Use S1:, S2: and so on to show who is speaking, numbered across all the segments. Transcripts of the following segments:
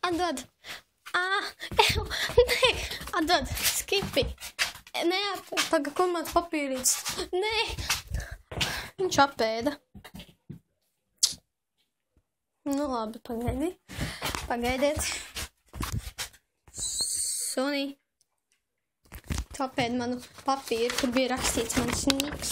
S1: Atdod. Nē, atdod, Skipi. Nē, tagad, kur mans papīrīts? Nē, viņš apēda. Nu labi, pagaidiet. Sunī. Tu apēdi manu papīru, kur bija rakstīts mans niks.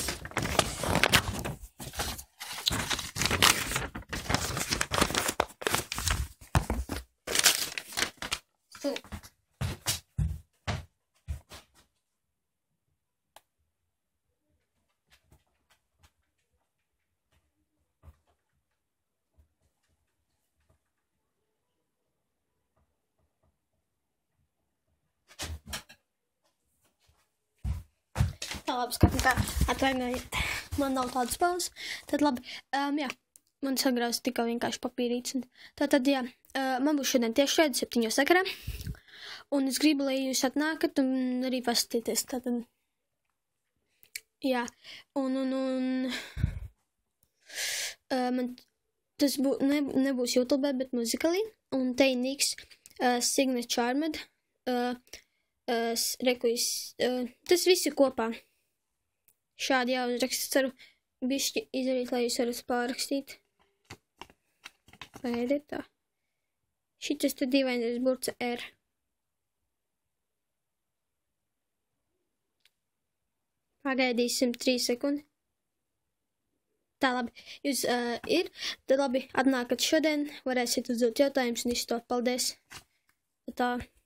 S1: Tā labi, skatīt, atvainojiet, man nav tādas spēles. Tad labi, jā, man sagrāz tikai vienkārši papīrīts. Tātad, jā, man būs šodien tiešraide 7 sakarā. Un es gribu, lai jūs atnākat un arī paskatīties. Tātad, jā, man tas nebūs YouTube, bet Musical.ly. Un te ir niks Signet Charmed. Tas viss ir kopā. Šādi jāuzraksta, ceru bišķi izdarīt, lai jūs varat pārrakstīt. Pagaidiet tā. Šitas te dīvainais burts R. Pagaidīsim 3 sekundi. Tā labi, jūs ir, tad labi, atnākat šodien, varēsiet uzdot jautājumus un izstot, paldies. Tā.